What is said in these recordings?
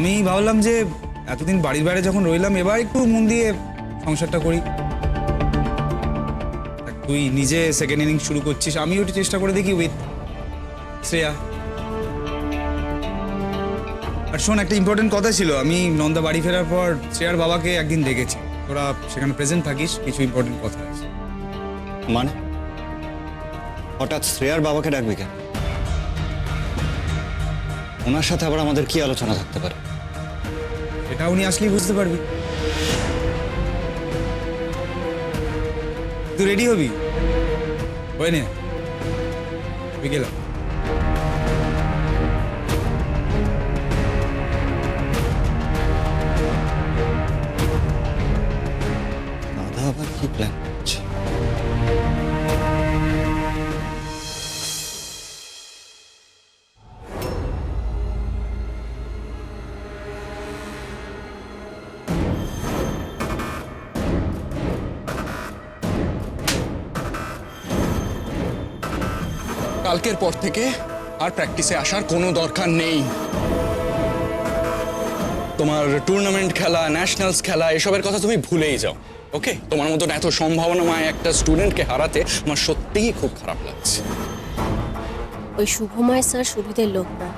আমি ভাবলাম যে এতদিন বাড়ির বাইরে যখন রইলাম এবার একটু মন দিয়ে সংসারটা করি। তুই নিজে সেকেন্ড ইনিংস শুরু করছিস, আমি ওটা চেষ্টা করে দেখি উইথ শ্রেয়া। আর শোন, একটা ইম্পর্টেন্ট কথা ছিল, আমি নন্দা বাড়ি ফেরার পর শ্রেয়ার বাবাকে একদিন দেখেছি। তোরা সেখানে প্রেজেন্ট থাকিস, কিছু ইম্পর্টেন্ট কথা আছে। মানে হঠাৎ শ্রেয়ার বাবাকে ডাকবি কেন? ওনার সাথে আবার আমাদের কি আলোচনা থাকতে পারে? এটা উনি আসলেই বুঝতে পারবি। তুই রেডি হবি? হয়ে নে, গেলাম। দাদা আবার কি প্ল্যান করছে? কালকের পর থেকে আর প্র্যাকটিসে আসার কোনো দরকার নেই। তোমার টুর্নামেন্ট খেলা, ন্যাশনালস খেলা এসবের কথা তুমি ভুলেই যাও, ওকে? তোমার মতন এত সম্ভাবনাময় একটা স্টুডেন্টকে হারাতে আমার সত্যিই খুব খারাপ লাগছে। ওই শুভময় স্যার সুবিধের লোক না।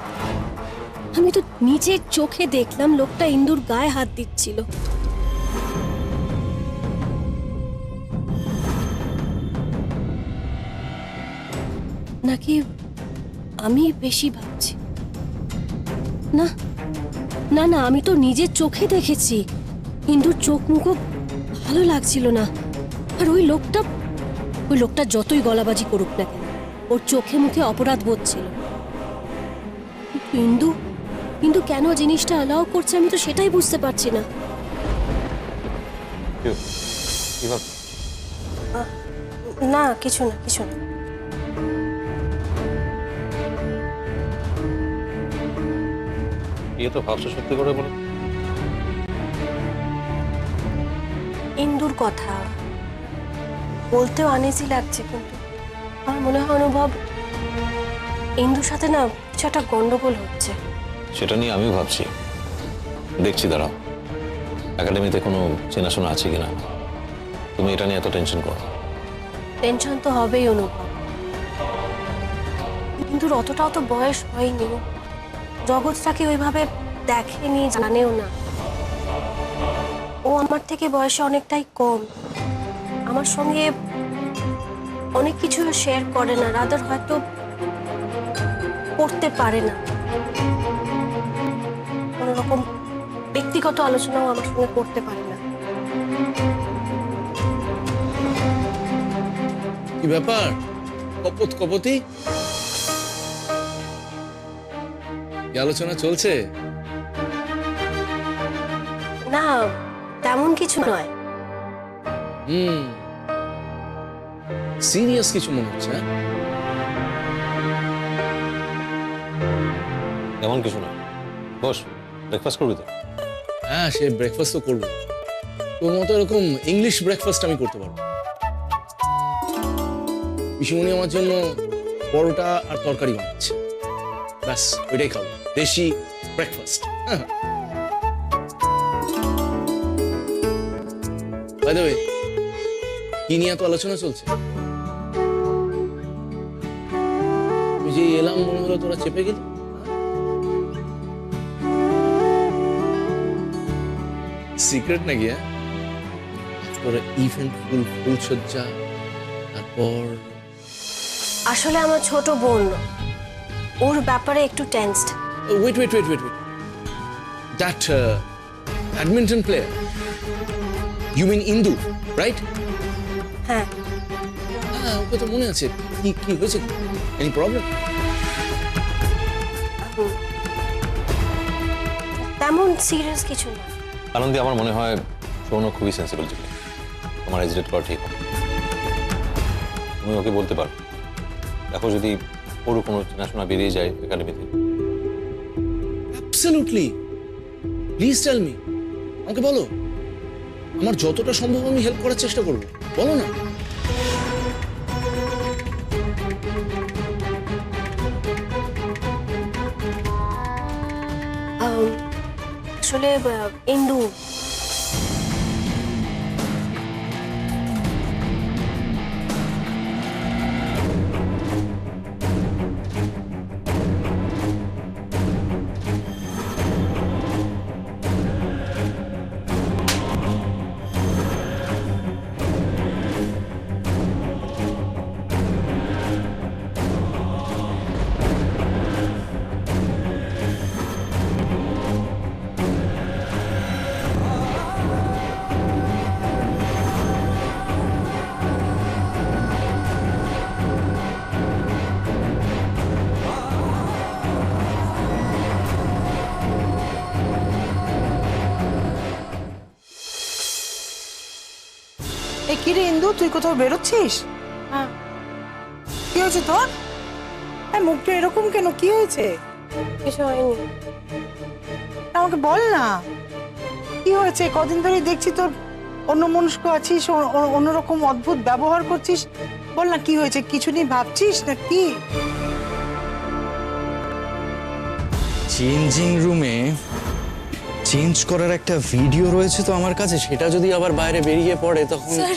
আমি তো নিজের চোখে দেখলাম লোকটা ইন্দুর গায়ে হাত দিচ্ছিল। নাকি আমি বেশি ভাবছি? না না না, আমি তো নিজের চোখে দেখেছি ইন্দুর চোখ মুখও ভালো লাগছিল না। আর ওই লোকটা যতই গলাবাজি করুক না কেন, ওর চোখে মুখে অপরাধ বোধ ছিল। ইন্দু কেন জিনিসটা অ্যালাউ করছে আমি তো সেটাই বুঝতে পারছি না। না কিছু না। তো ভাবছো সত্যি করে বলো? ইন্দুর কথা বলতেও আনইজি লাগছে, কিন্তু আমার মনে হয় অনুভব ইন্দুর সাথে না কিছু একটা গন্ডগোল হচ্ছে। সেটা নিয়ে আমিও ভাবছি, দেখছি দাঁড়াও একাডেমিতে কোনো চেনাশোনা আছে কিনা। তুমি এটা নিয়ে এত টেনশন করো? টেনশন তো হবেই অনুভব, ইন্দুর অতটাও তো বয়স হয়নি, জগৎটাকে ওইভাবে দেখেনি, জানেও না। ও আমার থেকে বয়সে অনেকটাই কম, আমার সঙ্গে অনেক কিছু শেয়ার করে না, রাদার হয়তো করতে পারে না। কোনো রকম ব্যক্তিগত আলোচনাও আমার সঙ্গে করতে পারে না। কি ব্যাপার কপতি? কি আলোচনা চলছে? না তেমন কিছু নয়। সিরিয়াস কিছু মনে হচ্ছে? এমন কিছু না। বস, ব্রেকফাস্ট করবি তো? হ্যাঁ, সে ব্রেকফাস্ট তো করবো। তোর মতো এরকম ইংলিশ ব্রেকফাস্ট আমি করতে পারবো। পিসিমণি আমার জন্য পরোটা আর তরকারি বানাচ্ছে, ব্যাস ওইটাই খাবো, দেশি ব্রেকফাস্ট। বাই দ্য ওয়ে, কি নিয়ে এত আলোচনা চলছে? আমি যে এলাম মনে হলো তোরা চেপে গেলি। সিক্রেট নাকি? হ্যাঁ, তোরা ইভেন্ট ফুলসজ্জা, তারপর আসলে আমার ছোট বোন, ওর ব্যাপারে একটু tensed. Wait that badminton player, you mean Indu, right? হ্যাঁ, ওকে তো মনে আছে। কি হয়েছে? Any problem? তেমন সিরিয়াস কিছু না। আনন্দী, আমার মনে হয় সৌন খুবই সেন্সিবল ছিল। তোমার হেজিটেট করা ঠিক হবে। তুমি ওকে বলতে পারো, দেখো যদি ওর কোনো চেনাশোনা বেরিয়ে যায় একাডেমিতে। অ্যাবসলিউটলি, প্লিজ টেল মি, আমাকে বলো। আমার যতটা সম্ভব আমি হেল্প করার চেষ্টা করবো, বলো না। আসলে ইন্দু। এই কি রে ইন্দু, তুই কোথাও বেরোচ্ছিস? হ্যাঁ। কি হয়েছে তোর? এই মুখটা এরকম কেন, কি হয়েছে? কিছু হয়নি। আমাকে বল না কি হয়েছে। কদিন ধরে দেখছি তোর অন্যমনস্ক আছিস, অন্যরকম অদ্ভুত ব্যবহার করছিস। বল না কি হয়েছে, কিছু নিয়ে ভাবছিস না কি? চেঞ্জিং রুমে চেঞ্জ করার একটা ভিডিও রয়েছে তো আমার কাছে, সেটা যদি আবার বাইরে বেরিয়ে পড়ে তখন স্যার,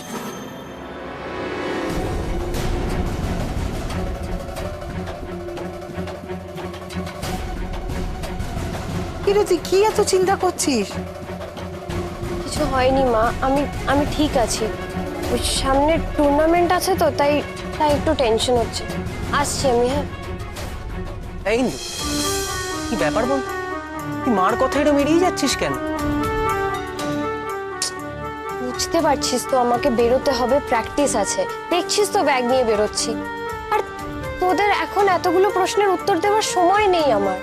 কি রে তুই কি এত চিন্তা করছিস? কিছু হয়নি মা, আমি ঠিক আছি। ওই সামনে টুর্নামেন্ট আছে তো, তাই একটু টেনশন হচ্ছে। আসছি আমি। হ্যাঁ, এই ইন্দু, কি ব্যাপার বল? তুই মার কথা এরকম এড়িয়ে যাচ্ছিস কেন? বুঝতে পারছিস তো আমাকে বেরোতে হবে, প্র্যাকটিস আছে। দেখছিস তো ব্যাগ নিয়ে বেরোচ্ছি। আর তোদের এখন এতগুলো প্রশ্নের উত্তর দেওয়ার সময় নেই আমার।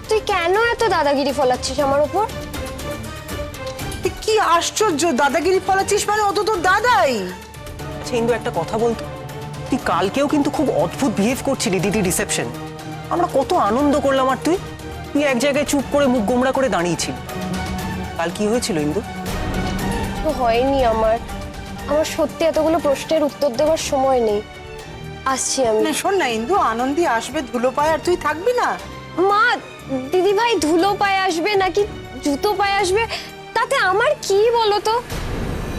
তুই কেন এত দাদাগিরি ফলাচ্ছিস আমার উপর? তুই কি আশ্চর্য, দাদাগিরি ফলাচ্ছিস মানে? ও তো তোর দাদাই। আচ্ছা ইন্দু, একটা কথা বলতো, তুই কালকেও কিন্তু খুব অদ্ভুত বিহেভ করছিলি দিদি রিসেপশন। আমরা কত আনন্দ করলাম, আর তুই তুই এক জায়গায় চুপ করে মুখ গোমড়া করে দাঁড়িয়েছিলি। কাল কি হয়েছিল ইন্দু? তো হয়নি আমার সত্যি এতগুলো প্রশ্নের উত্তর দেওয়ার সময় নেই। আসছি আমি। না শোন না ইন্দু, আনন্দি আসবে ধুলো পায়, আর তুই থাকবি না? মা, দিদি ভাই ধুলো পায়ে আসবে নাকি জুতো পায়ে আসবে তাতে আমার কি বলো তো?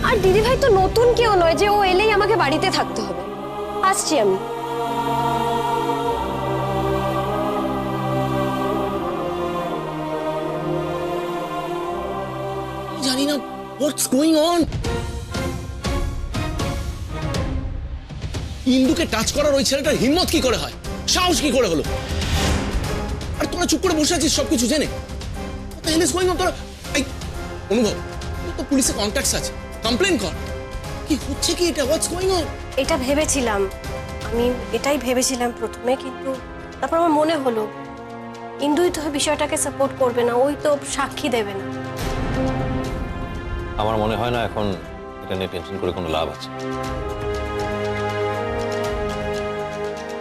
আর দিদি ভাই তো নতুন কেউ নয় যে ও এলেই আমাকে বাড়িতে থাকতে হবে। আসছি আমি। জানি না হোয়াটস গোয়িং অন। ইন্দুকে টাচ করার ওই ছেলেটার হিম্মত কি করে হয়, সাহস কি করে হলো? আর তোরা চুপ করে বসে আছিস সবকিছু জেনে। What the hell is going on? তোরা এই অনুভব, তোর তো পুলিশে কন্ট্যাক্টস আছে, কমপ্লেন কর। কি হচ্ছে কি এটা? What's going on? এটা ভেবেছিলাম, আমি এটাই ভেবেছিলাম প্রথমে, কিন্তু তারপর আমার মনে হলো ইন্দুই তো বিষয়টাকে সাপোর্ট করবে না, ওই তো সাক্ষী দেবে না। আমার মনে হয় না এখন এটা নিয়ে টেনশন করে কোনো লাভ আছে।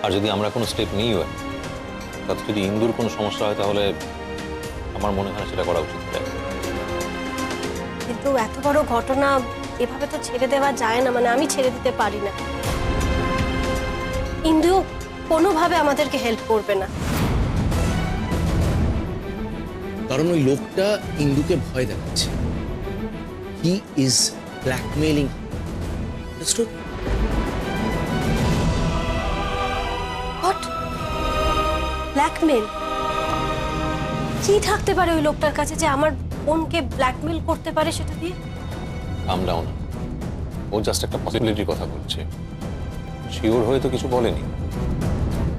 আর যদি আমরা কোনো স্টেপ নিই হয়, তাতে যদি ইন্দুর কোনো সমস্যা হয়, তাহলে আমার মনে হয় সেটা করা উচিত নয়। কিন্তু এত বড় ঘটনা এভাবে তো ছেড়ে দেওয়া যায় না, মানে আমি ছেড়ে দিতে পারি না। ইন্দু কোনোভাবে আমাদেরকে হেল্প করবে না। কারণ ওই লোকটা ইন্দুকে ভয় দেখাচ্ছে। He is blackmailing. Understood? What? Blackmail? কি থাকতে পারে ওই লোকটার কাছে যে আমার বোনকে ব্ল্যাকমেল করতে পারে সেটা দিয়ে? কাম ডাউন। ও জাস্ট একটা পসিবিলিটির কথা বলছে, শিওর হয়ে তো কিছু বলেনি।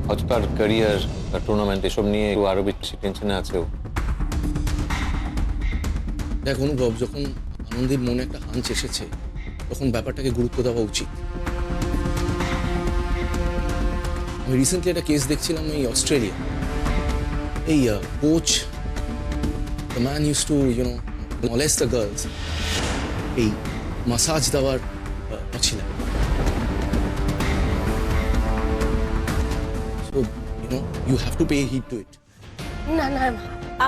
হয়তো তার ক্যারিয়ার, তার টুর্নামেন্ট এসব নিয়ে আরো বেশি টেনশনে আছে ও। দেখ অনুভব, যখন আনন্দীর মনে একটা হাঞ্চ এসেছে তখন ব্যাপারটাকে গুরুত্ব দেওয়া উচিত। আমি রিসেন্টলি একটা কেস দেখছিলাম এই অস্ট্রেলিয়া। এই coach, the man use to molest the girls, এই মাসাজ দেওয়ার অছিলাম। So, you have to pay heed to it. না না,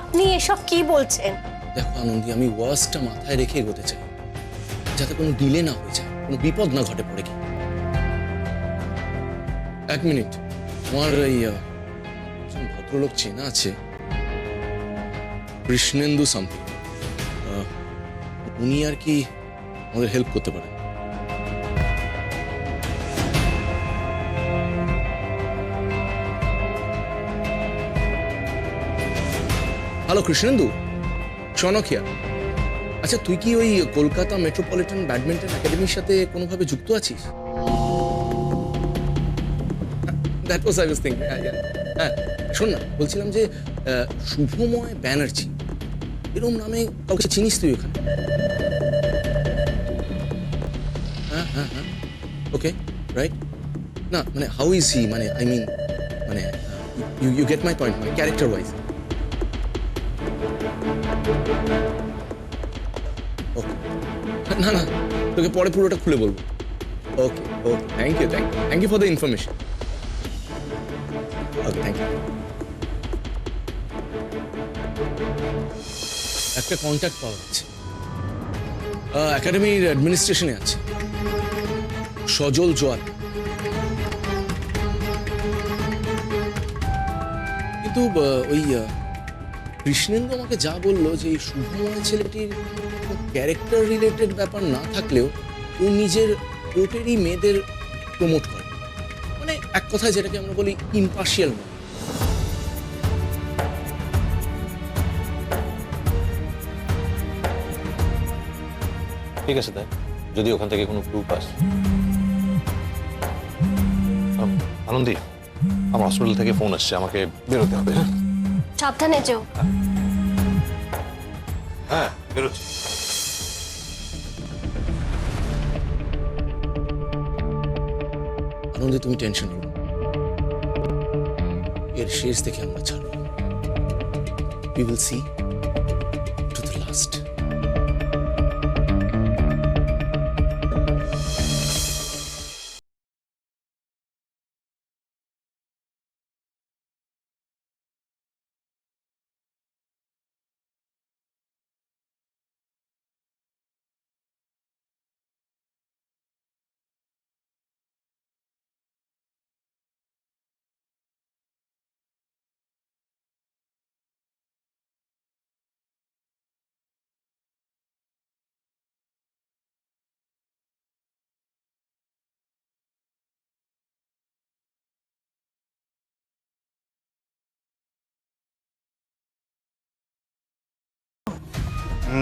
আপনি এসব কি বলছেন? দেখো আনন্দী, আমি ওয়ার্স্টটা মাথায় রেখে এগোতে চাই, যাতে কোনো ডিলে না হয়ে যায়, কোনো বিপদ না ঘটে পড়ে কি। এক মিনিট, আমার এই একজন ভদ্রলোক চেনা আছে, কৃষ্ণেন্দু সামথিং। উনি আর কি আমাদের হেল্প করতে পারেন। Hello Krishnendu, Shounak here. আচ্ছা, তুই কি ওই কলকাতা মেট্রোপলিটন ব্যাডমিন্টন একাডেমির সাথে কোনোভাবে যুক্ত আছিস? That was I was thinking. হ্যাঁ, শোন না, বলছিলাম যে শুভময় ব্যানার্জি এরকম নামে কাউকে চিনিস তুই ওখানে? হ্যাঁ, ওকে, রাইট। না মানে হাউ ইজ হি, মানে আই মিন মানে ইউ গেট মাই পয়েন্ট, মানে ক্যারেক্টার ওয়াইজ। ওকে, না না, তোকে পরে পুরোটা খুলে বলবো। Okay okay, thank you for the information. Okay, thank you. একটা কন্ট্যাক্ট পাওয়া যাচ্ছে, একাডেমির অ্যাডমিনিস্ট্রেশনে আছে, সজল জোয়ার। কিন্তু ওই কৃষ্ণেন্দু আমাকে যা বললো যে এই শুভময় ছেলেটির ক্যারেক্টার রিলেটেড ব্যাপার না থাকলেও ও নিজের কোর্টেরই মেয়েদের প্রমোট করে, মানে এক কথায় যেটাকে আমরা বলি ইম্পার্শিয়াল। ঠিক আছে, তাই যদি ওখান থেকে কোনো ক্লু পাস। আনন্দী, আমার হসপিটাল থেকে ফোন আসছে, আমাকে বেরোতে হবে। হ্যাঁ সাবধানে যেও। হ্যাঁ, বেরোচ্ছি। আনন্দে, তুমি টেনশন করো, এর শেষ দেখে আমরা ছাড়ব। We will see to the last.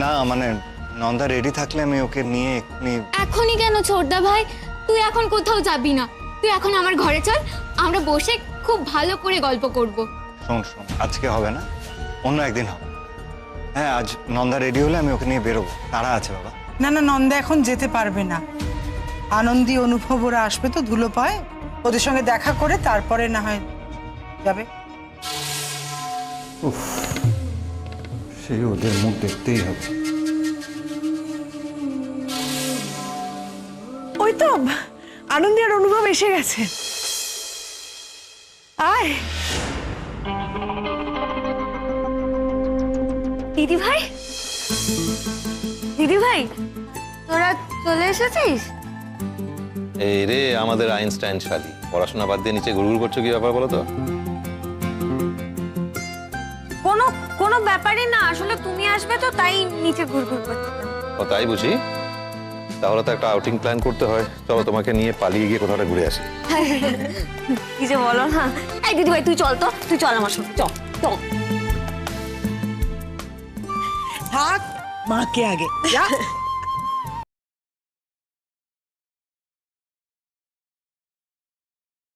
না মানে নন্দা রেডি থাকলে আমি ওকে নিয়ে এক্ষুনি। এখনই কেন ছোটদা ভাই, তুই এখন কোথাও যাবি না, তুই এখন আমার ঘরে চল, আমরা বসে খুব ভালো করে গল্প করব। শোন, আজকে হবে না, অন্য একদিন হবে। হ্যাঁ, আজ নন্দা রেডি হলে আমি ওকে নিয়ে বেরোবো, তারা আছে বাবা। না না, নন্দা এখন যেতে পারবে না। আনন্দী অনুভব ওরা আসবে তো, ধুলো পায়, ওদের সঙ্গে দেখা করে তারপরে না হয় যাবে। সেই ওদের মুখ দেখতেই হবে। ওই তো আনন্দী আর অনুভব এসে গেছে। আয় দিদি ভাই, দিদি ভাই, তোরা চলে এসেছিস? এই রে আমাদের আইনস্টাইন শালি, পড়াশোনা বাদ দিয়ে নিচে ঘুরঘুর করছো, কি ব্যাপার বলো তো? কোনো ব্যাপারই না, আসলে তুমি আসবে তো তাই নিচে ঘুরঘুর করছিলাম। ও তাই বুঝি, তাহলে তো একটা আউটিং প্ল্যান করতে হয়। চলো তোমাকে নিয়ে পালিয়ে গিয়ে কোথাও ঘুরে আসি। কি যে বলো না। এই দিদি ভাই, তুই চল তো, তুই চল আমার সঙ্গে, চল চল। থাক, মাকে আগে যা।